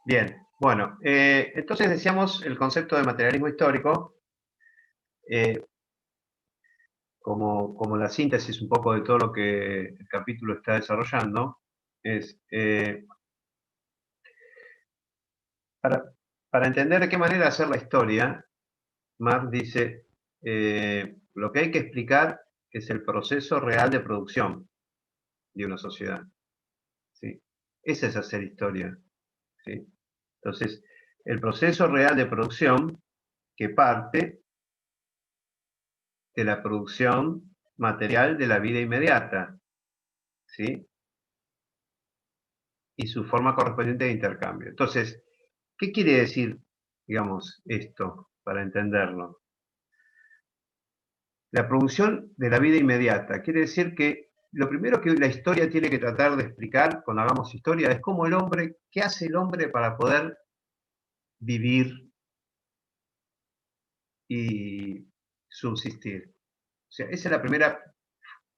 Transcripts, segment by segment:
Bien, bueno, entonces decíamos el concepto de materialismo histórico eh, como la síntesis un poco de todo lo que el capítulo está desarrollando, es para, para entender de qué manera hacer la historia. Marx dice, lo que hay que explicar es el proceso real de producción de una sociedad, ¿sí? Ese es hacer historia, ¿sí? Entonces, el proceso real de producción que parte de la producción material de la vida inmediata, ¿sí? Y su forma correspondiente de intercambio. Entonces, ¿qué quiere decir, digamos, esto para entenderlo? La producción de la vida inmediata quiere decir que lo primero que la historia tiene que tratar de explicar cuando hagamos historia es cómo el hombre, qué hace el hombre para poder vivir y subsistir. O sea, esa es la primera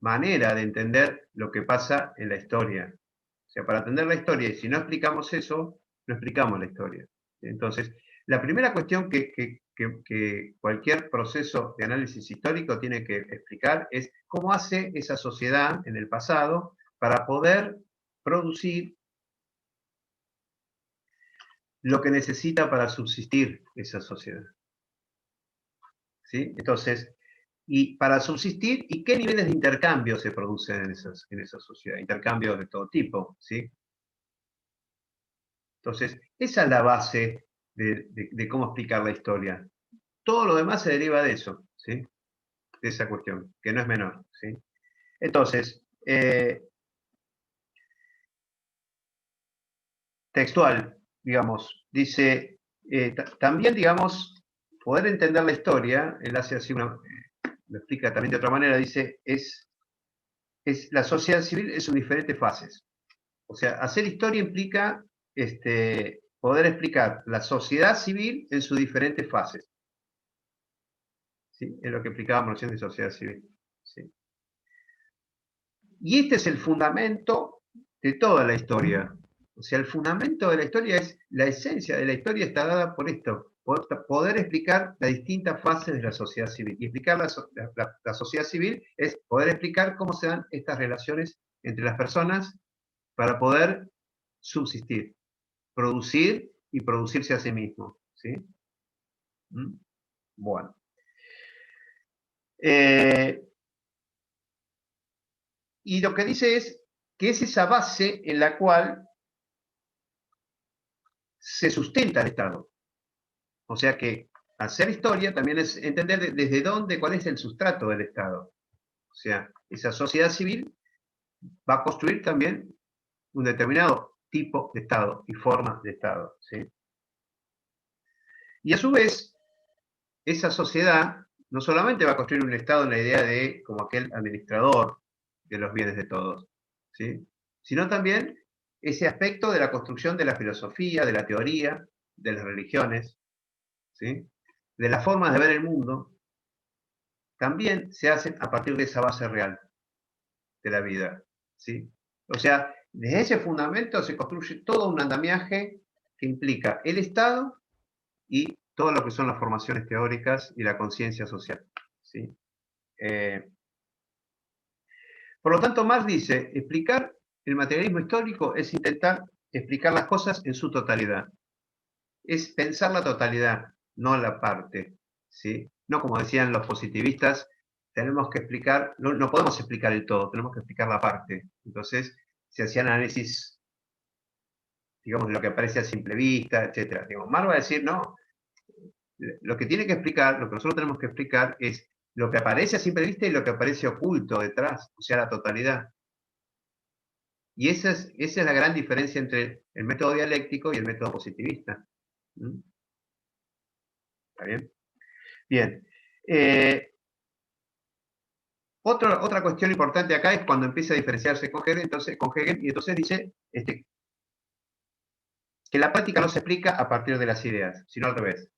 manera de entender lo que pasa en la historia. O sea, para entender la historia, y si no explicamos eso, no explicamos la historia. Entonces, la primera cuestión que cualquier proceso de análisis histórico tiene que explicar es cómo hace esa sociedad en el pasado para poder producir lo que necesita para subsistir esa sociedad. ¿Sí? Entonces, y para subsistir, ¿y qué niveles de intercambio se producen en esa sociedad? Intercambios de todo tipo, ¿sí? Entonces, esa es la base de cómo explicar la historia. Todo lo demás se deriva de eso, ¿sí? De esa cuestión, que no es menor, ¿sí? Entonces, textual, digamos, dice, también, digamos, poder entender la historia, él hace así lo explica también de otra manera, dice, es la sociedad civil en sus diferentes fases. O sea, hacer historia implica poder explicar la sociedad civil en sus diferentes fases. ¿Sí? Es lo que explicábamos recién de sociedad civil. ¿Sí? Y este es el fundamento de toda la historia. O sea, el fundamento de la historia es, la esencia de la historia está dada por esto, por poder explicar las distintas fases de la sociedad civil. Y explicar la sociedad civil es poder explicar cómo se dan estas relaciones entre las personas para poder subsistir, producir y producirse a sí mismo. ¿Sí? ¿Mm? Bueno. Y lo que dice es que es esa base en la cual se sustenta el Estado. O sea que hacer historia también es entender desde dónde, cuál es el sustrato del Estado. O sea, esa sociedad civil va a construir también un determinado tipo de Estado y forma de Estado. ¿Sí? Y a su vez, esa sociedad no solamente va a construir un Estado en la idea de como aquel administrador de los bienes de todos, ¿sí? Sino también ese aspecto de la construcción de la filosofía, de la teoría, de las religiones, ¿sí? De las formas de ver el mundo, también se hacen a partir de esa base real de la vida. ¿Sí? O sea, desde ese fundamento se construye todo un andamiaje que implica el Estado y todo lo que son las formaciones teóricas y la conciencia social. ¿Sí? Eh, por lo tanto, Marx dice, explicar el materialismo histórico es intentar explicar las cosas en su totalidad. Es pensar la totalidad, no la parte. ¿Sí? No como decían los positivistas, tenemos que explicar, no podemos explicar el todo, tenemos que explicar la parte. Entonces, se hacían análisis, digamos, de lo que aparece a simple vista, etc. Marx va a decir, no, lo que tiene que explicar, lo que nosotros tenemos que explicar es lo que aparece a simple vista y lo que aparece oculto detrás, o sea, la totalidad. Y esa es la gran diferencia entre el método dialéctico y el método positivista. ¿Mm? ¿Está bien? Bien. Otra cuestión importante acá es cuando empieza a diferenciarse con Hegel y entonces dice que la práctica no se explica a partir de las ideas, sino al revés.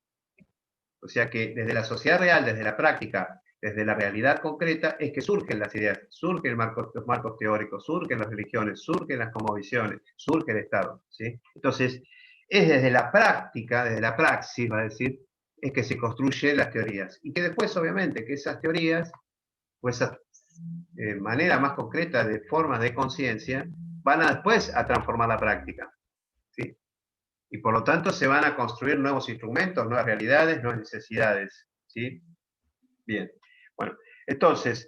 O sea que desde la sociedad real, desde la práctica, desde la realidad concreta, es que surgen las ideas, surgen los marcos teóricos, surgen las religiones, surgen las cosmovisiones, surge el Estado. ¿Sí? Entonces, es desde la práctica, desde la praxis, va a decir, es que se construyen las teorías. Y que después, obviamente, que esas teorías, o esa manera más concreta de formas de conciencia, van a después a transformar la práctica. ¿Sí? Y por lo tanto se van a construir nuevos instrumentos, nuevas realidades, nuevas necesidades. ¿Sí? Bien. Bueno, entonces,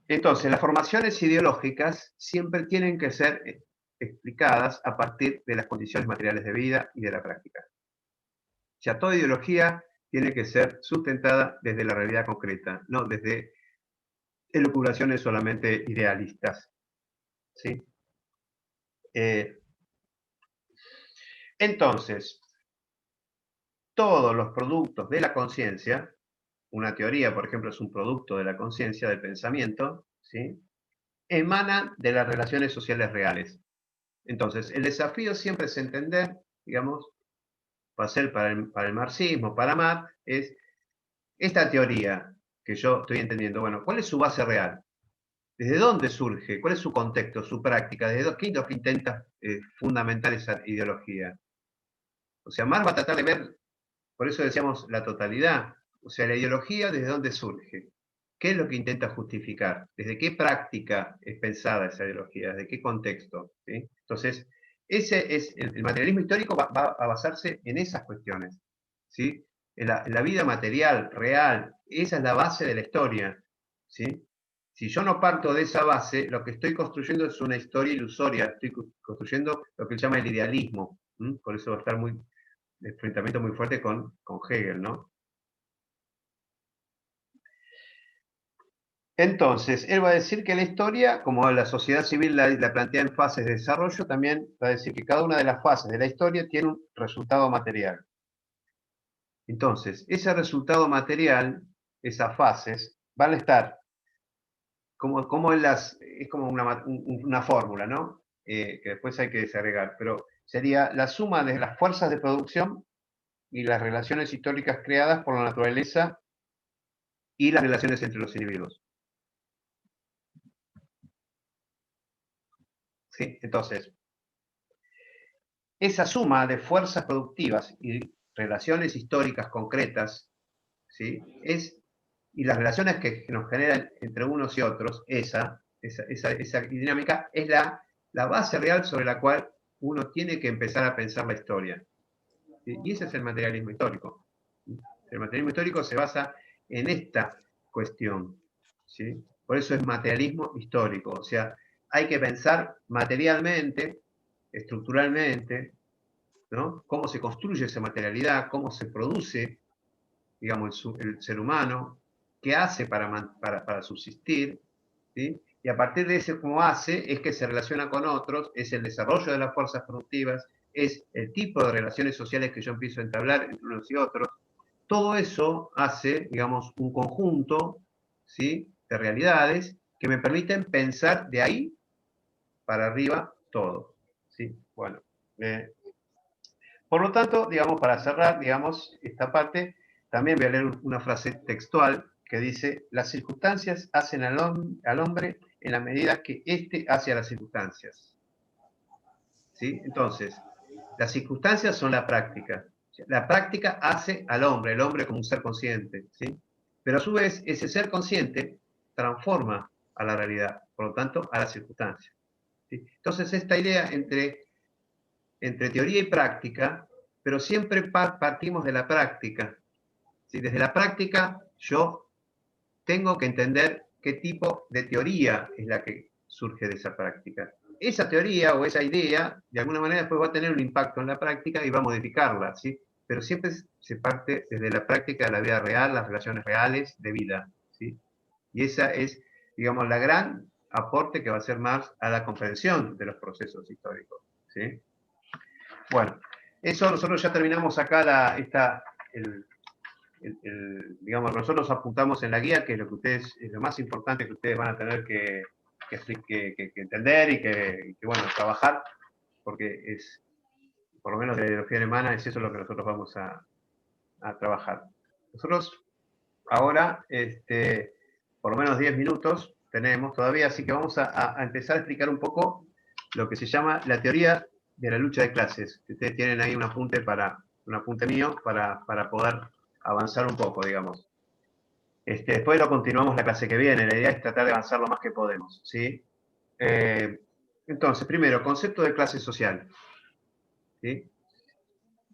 las formaciones ideológicas siempre tienen que ser explicadas a partir de las condiciones materiales de vida y de la práctica. O sea, toda ideología tiene que ser sustentada desde la realidad concreta, no desde elucubraciones solamente idealistas. ¿Sí? Entonces, todos los productos de la conciencia, una teoría, por ejemplo, es un producto de la conciencia, del pensamiento, ¿sí? Emanan de las relaciones sociales reales. Entonces, el desafío siempre es entender, digamos, va a ser para el marxismo, para Marx, es esta teoría que yo estoy entendiendo, bueno, ¿cuál es su base real? ¿Desde dónde surge? ¿Cuál es su contexto, su práctica? ¿Desde qué es lo que intenta fundamentar esa ideología? O sea, Marx va a tratar de ver, por eso decíamos la totalidad, o sea, la ideología, ¿desde dónde surge? ¿Qué es lo que intenta justificar? ¿Desde qué práctica es pensada esa ideología? ¿Desde qué contexto? ¿Sí? Entonces, ese es el materialismo histórico va a basarse en esas cuestiones, ¿sí? En la vida material, real, esa es la base de la historia, ¿sí? Si yo no parto de esa base, lo que estoy construyendo es una historia ilusoria, estoy construyendo lo que se llama el idealismo, ¿sí? Por eso va a estar muy, enfrentamiento muy fuerte con Hegel, ¿no? Entonces, él va a decir que la historia, como la sociedad civil la plantea en fases de desarrollo, también va a decir que cada una de las fases de la historia tiene un resultado material. Entonces, ese resultado material, esas fases, van a estar como es como una fórmula, ¿no? Que después hay que desagregar, pero sería la suma de las fuerzas de producción y las relaciones históricas creadas por la naturaleza y las relaciones entre los individuos. ¿Sí? Entonces, esa suma de fuerzas productivas y relaciones históricas concretas, ¿sí? Y las relaciones que nos generan entre unos y otros, esa dinámica es la base real sobre la cual uno tiene que empezar a pensar la historia. ¿Sí? Y ese es el materialismo histórico. El materialismo histórico se basa en esta cuestión. ¿Sí? Por eso es materialismo histórico. O sea, hay que pensar materialmente, estructuralmente, ¿no? Cómo se construye esa materialidad, cómo se produce, digamos, el ser humano, qué hace para subsistir, ¿sí? Y a partir de ese cómo hace es que se relaciona con otros, es el desarrollo de las fuerzas productivas, es el tipo de relaciones sociales que yo empiezo a entablar entre unos y otros. Todo eso hace, digamos, un conjunto, ¿sí? De realidades que me permiten pensar de ahí para arriba todo, ¿sí? Bueno, por lo tanto, digamos, para cerrar, digamos, esta parte, también voy a leer una frase textual que dice, las circunstancias hacen al hombre en la medida que éste hace a las circunstancias. ¿Sí? Entonces, las circunstancias son la práctica. La práctica hace al hombre, el hombre como un ser consciente. ¿Sí? Pero a su vez, ese ser consciente transforma a la realidad, por lo tanto, a las circunstancias. ¿Sí? Entonces, esta idea entre teoría y práctica, pero siempre partimos de la práctica. ¿Sí? Desde la práctica yo tengo que entender qué tipo de teoría es la que surge de esa práctica. Esa teoría o esa idea, de alguna manera, después va a tener un impacto en la práctica y va a modificarla, ¿sí? Pero siempre se parte desde la práctica de la vida real, las relaciones reales de vida, ¿sí? Y esa es, digamos, la gran aporte que va a hacer Marx a la comprensión de los procesos históricos, ¿sí? Bueno, eso nosotros ya terminamos acá digamos, nosotros apuntamos en la guía que lo que ustedes, es lo más importante que ustedes van a tener que entender y que, bueno, trabajar, porque es, por lo menos de la ideología alemana, es eso lo que nosotros vamos a trabajar. Nosotros ahora, por lo menos 10 minutos tenemos todavía, así que vamos a empezar a explicar un poco lo que se llama la teoría de la lucha de clases. Que ustedes tienen ahí un apunte mío para poder avanzar un poco, digamos. Después lo continuamos la clase que viene. La idea es tratar de avanzar lo más que podemos, ¿sí? Entonces, primero, concepto de clase social, ¿sí?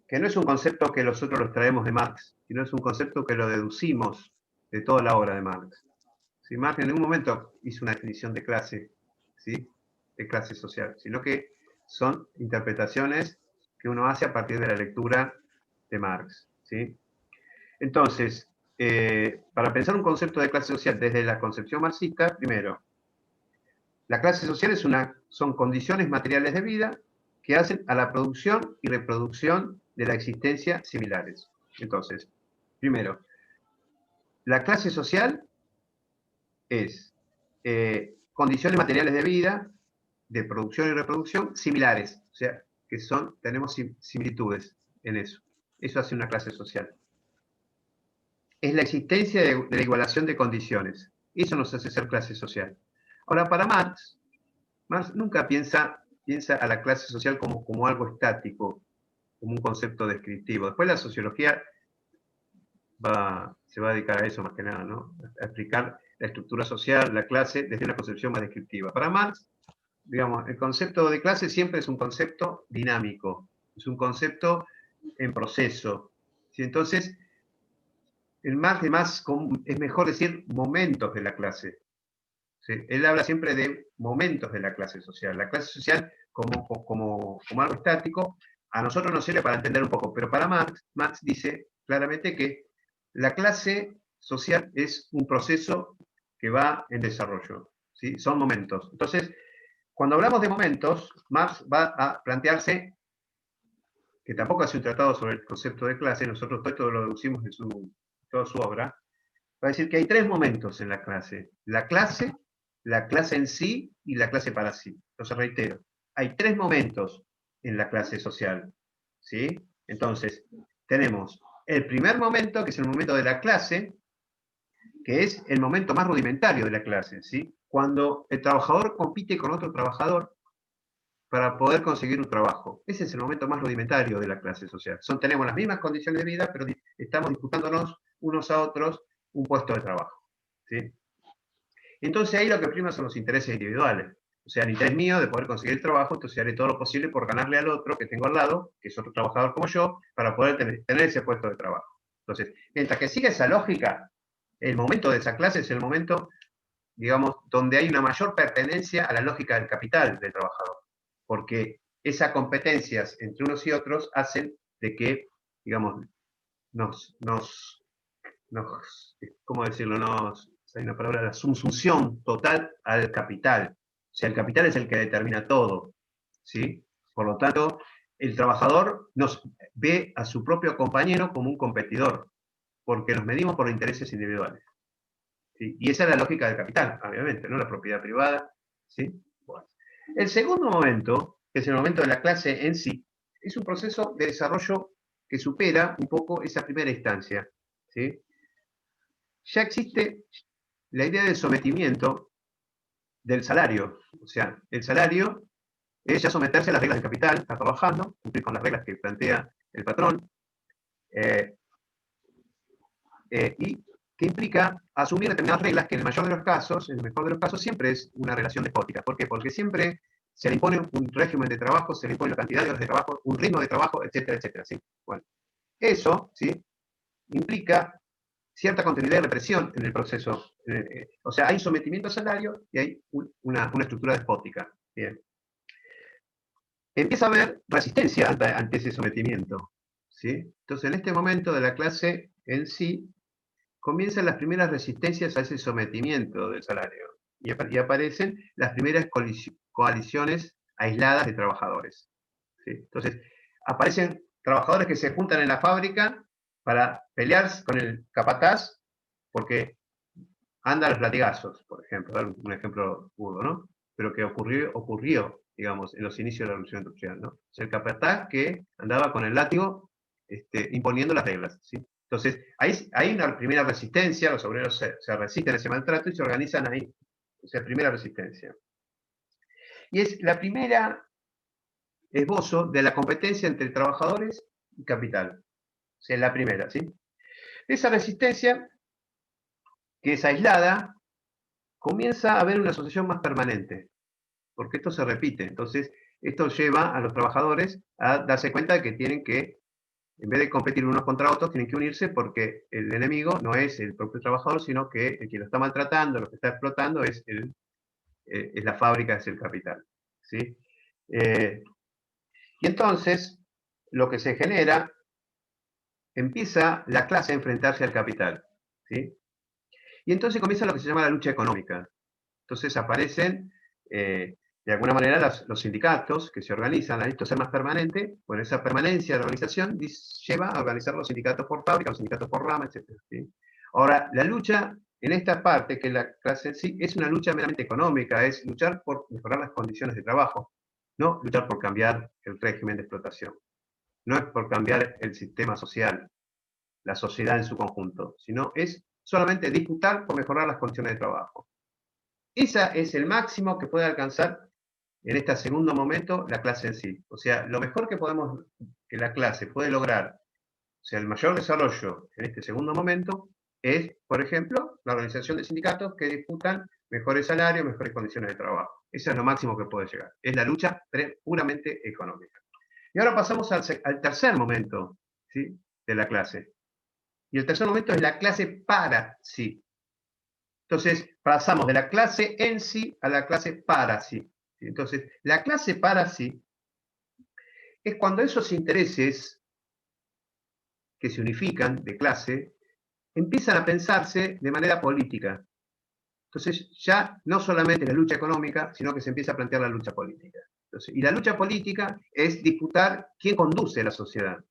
Que no es un concepto que nosotros lo traemos de Marx, sino es un concepto que lo deducimos de toda la obra de Marx. ¿Sí? Marx en ningún momento hizo una definición de clase, ¿sí? De clase social, sino que son interpretaciones que uno hace a partir de la lectura de Marx, ¿sí? Entonces, para pensar un concepto de clase social desde la concepción marxista, primero, la clase social son condiciones materiales de vida que hacen a la producción y reproducción de la existencia similares. Entonces, primero, la clase social es condiciones materiales de vida, de producción y reproducción similares, o sea, que tenemos similitudes en eso. Eso hace una clase social. Es la existencia de la igualación de condiciones. Eso nos hace ser clase social. Ahora, para Marx nunca piensa a la clase social como algo estático, como un concepto descriptivo. Después la sociología se va a dedicar a eso más que nada, ¿no? A explicar la estructura social, la clase, desde una concepción más descriptiva. Para Marx, digamos, el concepto de clase siempre es un concepto dinámico, es un concepto en proceso. ¿Sí? Entonces, es mejor decir momentos de la clase. ¿Sí? Él habla siempre de momentos de la clase social. La clase social como algo estático, a nosotros nos sirve para entender un poco, pero para Marx dice claramente que la clase social es un proceso que va en desarrollo, ¿sí? Son momentos. Entonces, cuando hablamos de momentos, Marx va a plantearse, que tampoco hace un tratado sobre el concepto de clase, nosotros todo lo deducimos de toda su obra, va a decir que hay tres momentos en la clase en sí y la clase para sí. Entonces, reitero, hay tres momentos en la clase social, ¿sí? Entonces, tenemos el primer momento, que es el momento de la clase, que es el momento más rudimentario de la clase, ¿sí? Cuando el trabajador compite con otro trabajador para poder conseguir un trabajo. Ese es el momento más rudimentario de la clase social. Tenemos las mismas condiciones de vida, pero estamos disputándonos unos a otros un puesto de trabajo, ¿sí? Entonces ahí lo que prima son los intereses individuales. O sea, el interés mío de poder conseguir el trabajo, entonces haré todo lo posible por ganarle al otro que tengo al lado, que es otro trabajador como yo, para poder tener ese puesto de trabajo. Entonces, mientras que siga esa lógica, el momento de esa clase es el momento, digamos, donde hay una mayor pertenencia a la lógica del capital del trabajador. Porque esas competencias entre unos y otros hacen de que, digamos, ¿cómo decirlo? Hay una palabra, la subsunción total al capital. O sea, el capital es el que determina todo, ¿sí? Por lo tanto, el trabajador ve a su propio compañero como un competidor, porque nos medimos por intereses individuales, ¿sí? Y esa es la lógica del capital, obviamente, ¿no? La propiedad privada, ¿sí? Bueno. El segundo momento, que es el momento de la clase en sí, es un proceso de desarrollo que supera un poco esa primera instancia, ¿sí? Ya existe la idea del sometimiento del salario. O sea, el salario es ya someterse a las reglas del capital, está trabajando, cumplir con las reglas que plantea el patrón, y que implica asumir determinadas reglas que en el mejor de los casos, siempre es una relación despótica. ¿Por qué? Porque siempre se le impone un régimen de trabajo, se le impone la cantidad de horas de trabajo, un ritmo de trabajo, etcétera, etcétera. ¿Sí? Bueno, eso, ¿sí?, implica cierta continuidad de represión en el proceso. O sea, hay sometimiento al salario y hay una estructura despótica. Bien. Empieza a haber resistencia ante ese sometimiento, ¿sí? Entonces, en este momento de la clase en sí, comienzan las primeras resistencias a ese sometimiento del salario y aparecen las primeras coaliciones aisladas de trabajadores, ¿sí? Entonces, aparecen trabajadores que se juntan en la fábrica para pelear con el capataz porque anda a los latigazos, por ejemplo, dar un ejemplo burdo, ¿no? Pero que ocurrió, digamos, en los inicios de la Revolución Industrial, ¿no? O sea, el capataz que andaba con el látigo imponiendo las reglas, ¿sí? Entonces, hay una primera resistencia, los obreros se resisten a ese maltrato y se organizan ahí. O sea, primera resistencia. Y es la primera esbozo de la competencia entre trabajadores y capital. O sea, la primera, ¿sí? Esa resistencia, que es aislada, comienza a haber una asociación más permanente, porque esto se repite. Entonces, esto lleva a los trabajadores a darse cuenta de que tienen que, en vez de competir unos contra otros, tienen que unirse porque el enemigo no es el propio trabajador, sino que el que lo está maltratando, lo que está explotando es la fábrica, es el capital. ¿Sí? Y entonces, lo que se genera, empieza la clase a enfrentarse al capital. ¿Sí? Y entonces comienza lo que se llama la lucha económica. Entonces aparecen, de alguna manera, los sindicatos que se organizan a esto ser más permanente. Bueno, esa permanencia de la organización lleva a organizar los sindicatos por fábrica, los sindicatos por rama, etc. ¿Sí? Ahora, la lucha en esta parte, que es la clase en sí, es una lucha meramente económica, es luchar por mejorar las condiciones de trabajo, no luchar por cambiar el régimen de explotación, no es por cambiar el sistema social, la sociedad en su conjunto, sino es solamente disputar por mejorar las condiciones de trabajo. Ese es el máximo que puede alcanzar en este segundo momento la clase en sí. O sea, lo mejor que la clase puede lograr, o sea, el mayor desarrollo en este segundo momento es, por ejemplo, la organización de sindicatos que disputan mejores salarios, mejores condiciones de trabajo. Eso es lo máximo que puede llegar. Es la lucha puramente económica. Y ahora pasamos al tercer momento, ¿sí?, de la clase. Y el tercer momento es la clase para sí. Entonces, pasamos de la clase en sí a la clase para sí. Entonces, la clase para sí es cuando esos intereses que se unifican de clase empiezan a pensarse de manera política. Entonces, ya no solamente la lucha económica, sino que se empieza a plantear la lucha política. Entonces, y la lucha política es disputar quién conduce la sociedad.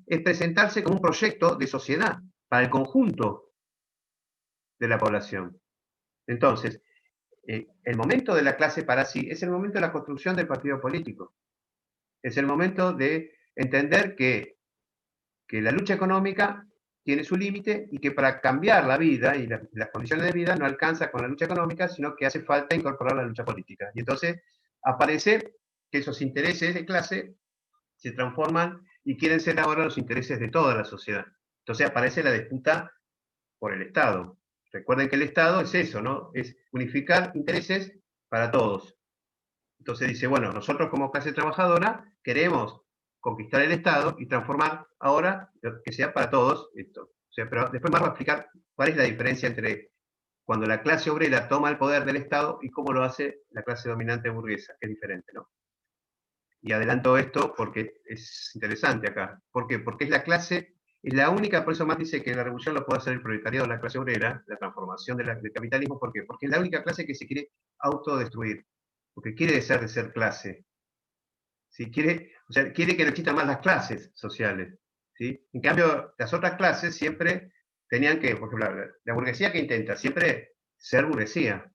Es presentarse como un proyecto de sociedad para el conjunto de la población. Entonces, el momento de la clase para sí es el momento de la construcción del partido político. Es el momento de entender que la lucha económica tiene su límite y que para cambiar la vida y las condiciones de vida no alcanza con la lucha económica, sino que hace falta incorporar la lucha política. Y entonces aparece que esos intereses de clase se transforman y quieren ser ahora los intereses de toda la sociedad. Entonces aparece la disputa por el Estado. Recuerden que el Estado es eso, ¿no? Es unificar intereses para todos. Entonces dice, bueno, nosotros como clase trabajadora queremos conquistar el Estado y transformar ahora que sea para todos esto. O sea, pero después Marx va a explicar cuál es la diferencia entre cuando la clase obrera toma el poder del Estado y cómo lo hace la clase dominante burguesa, que es diferente, ¿no? Y adelanto esto porque es interesante acá. ¿Por qué? Porque es la clase, es la única, por eso más dice que la revolución lo puede hacer el proletariado, la clase obrera, la transformación del capitalismo. ¿Por qué? Porque es la única clase que se quiere autodestruir, porque quiere dejar de ser clase. ¿Sí? O sea, quiere que no existan más las clases sociales. ¿Sí? En cambio, las otras clases siempre tenían que, por ejemplo, la burguesía que intenta siempre ser burguesía,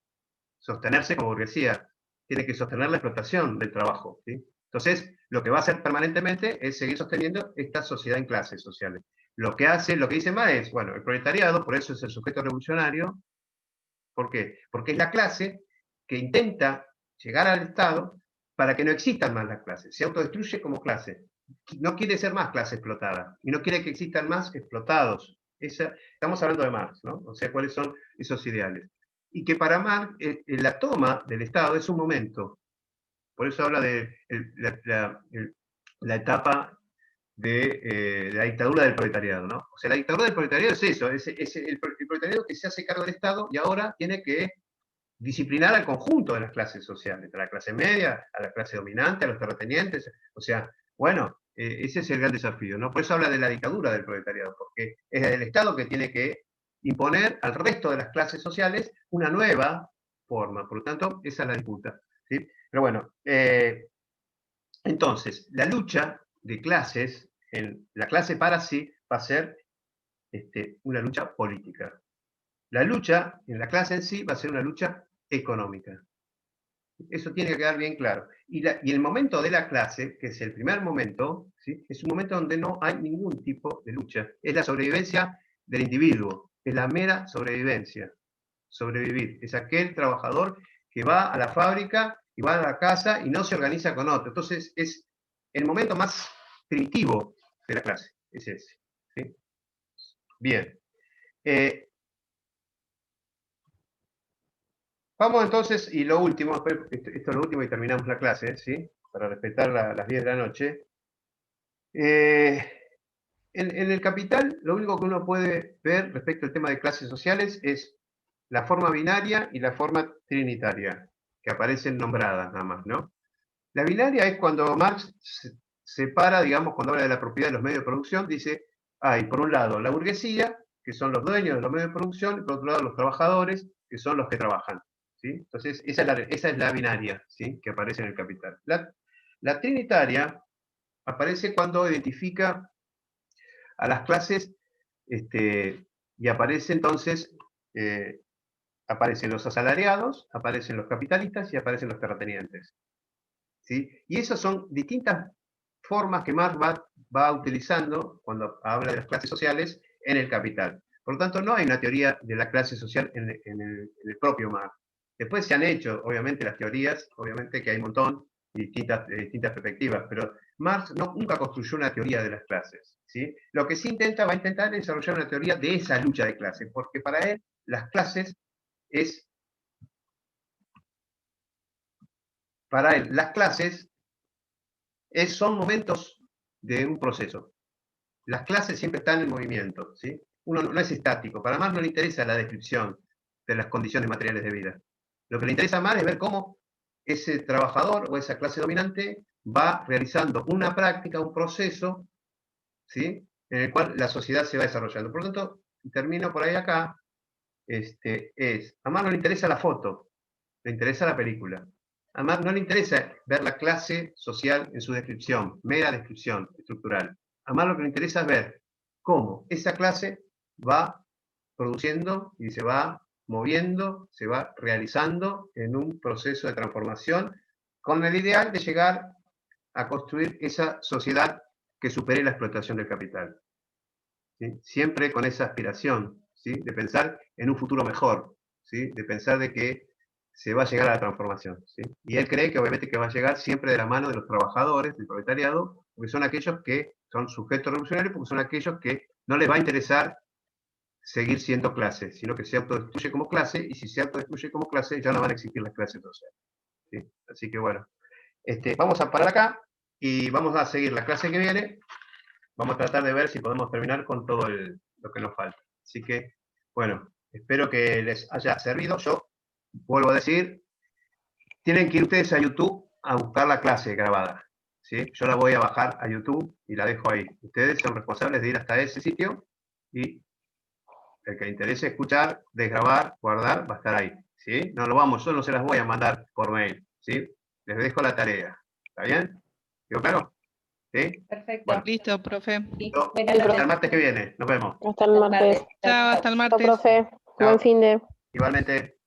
sostenerse como burguesía, tiene que sostener la explotación del trabajo. ¿Sí? Entonces, lo que va a hacer permanentemente es seguir sosteniendo esta sociedad en clases sociales. Lo que dice más es, bueno, el proletariado, por eso es el sujeto revolucionario. ¿Por qué? Porque es la clase que intenta llegar al Estado para que no existan más las clases. Se autodestruye como clase. No quiere ser más clase explotada y no quiere que existan más explotados. Estamos hablando de Marx, ¿no? O sea, cuáles son esos ideales. Y que para Marx la toma del Estado es un momento. Por eso habla de la etapa de la dictadura del proletariado, ¿no? O sea, la dictadura del proletariado es eso, es el proletariado que se hace cargo del Estado y ahora tiene que disciplinar al conjunto de las clases sociales, a la clase media, a la clase dominante, a los terratenientes. O sea, bueno, ese es el gran desafío, ¿no? Por eso habla de la dictadura del proletariado, porque es el Estado que tiene que imponer al resto de las clases sociales una nueva forma. Por lo tanto, esa es la disputa. ¿Sí? Pero bueno, entonces, la lucha de clases, en la clase para sí, va a ser una lucha política. La lucha en la clase en sí va a ser una lucha económica. Eso tiene que quedar bien claro. Y el momento de la clase, que es el primer momento, ¿sí?, es un momento donde no hay ningún tipo de lucha. Es la sobrevivencia del individuo, es la mera sobrevivencia. Sobrevivir. Es aquel trabajador que va a la fábrica y va a la casa y no se organiza con otro. Entonces es el momento más primitivo de la clase, es ese. ¿Sí? Bien. Vamos entonces, y lo último, esto es lo último y terminamos la clase, ¿sí? Para respetar las 10 de la noche. En el Capital, lo único que uno puede ver respecto al tema de clases sociales es la forma binaria y la forma trinitaria, que aparecen nombradas nada más, ¿no? La binaria es cuando Marx separa, digamos, cuando habla de la propiedad de los medios de producción, dice, hay por un lado la burguesía, que son los dueños de los medios de producción, y por otro lado los trabajadores, que son los que trabajan. ¿Sí? Entonces, esa es la binaria, ¿sí? Que aparece en el Capital. La trinitaria aparece cuando identifica a las clases y aparece entonces, aparecen los asalariados, aparecen los capitalistas y aparecen los terratenientes. ¿Sí? Y esas son distintas formas que Marx va utilizando cuando habla de las clases sociales en el Capital. Por lo tanto, no hay una teoría de la clase social en el propio Marx. Después se han hecho, obviamente, las teorías, obviamente que hay un montón de distintas perspectivas, pero Marx nunca construyó una teoría de las clases. ¿Sí? Lo que sí va a intentar desarrollar una teoría de esa lucha de clases, porque para él las clases es... Para él, las clases son momentos de un proceso. Las clases siempre están en movimiento, ¿sí? Uno no es estático. Para Marx no le interesa la descripción de las condiciones materiales de vida. Lo que le interesa más es ver cómo ese trabajador o esa clase dominante va realizando una práctica, un proceso, ¿sí? En el cual la sociedad se va desarrollando. Por lo tanto, termino por ahí acá, a Marx no le interesa la foto, le interesa la película. A Marx no le interesa ver la clase social en su descripción, mera descripción estructural. A Marx lo que le interesa es ver cómo esa clase va produciendo y se va moviendo, se va realizando en un proceso de transformación con el ideal de llegar a construir esa sociedad que supere la explotación del capital. ¿Sí? Siempre con esa aspiración, ¿sí? De pensar en un futuro mejor, ¿sí? De pensar de que se va a llegar a la transformación. ¿Sí? Y él cree que obviamente que va a llegar siempre de la mano de los trabajadores, del proletariado, porque son aquellos que son sujetos revolucionarios, porque son aquellos que no les va a interesar seguir siendo clase, sino que se autodestruye como clase, y si se autodestruye como clase ya no van a existir las clases sociales. ¿Sí? Así que bueno, vamos a parar acá y vamos a seguir la clase que viene. Vamos a tratar de ver si podemos terminar con todo lo que nos falta. Así que, bueno, espero que les haya servido. Yo vuelvo a decir, tienen que ir ustedes a YouTube a buscar la clase grabada. ¿Sí? Yo la voy a bajar a YouTube y la dejo ahí. Ustedes son responsables de ir hasta ese sitio y el que le interese escuchar, desgrabar, guardar, va a estar ahí. ¿Sí? No lo vamos, yo no se las voy a mandar por mail. ¿Sí? Les dejo la tarea. ¿Está bien? ¿Quedó claro? ¿Sí? Perfecto. Bueno, Listo, profe. hasta el martes que viene. Nos vemos. Hasta el martes. Chao, hasta el Chao, martes. profe. Chao. Buen fin de. Igualmente.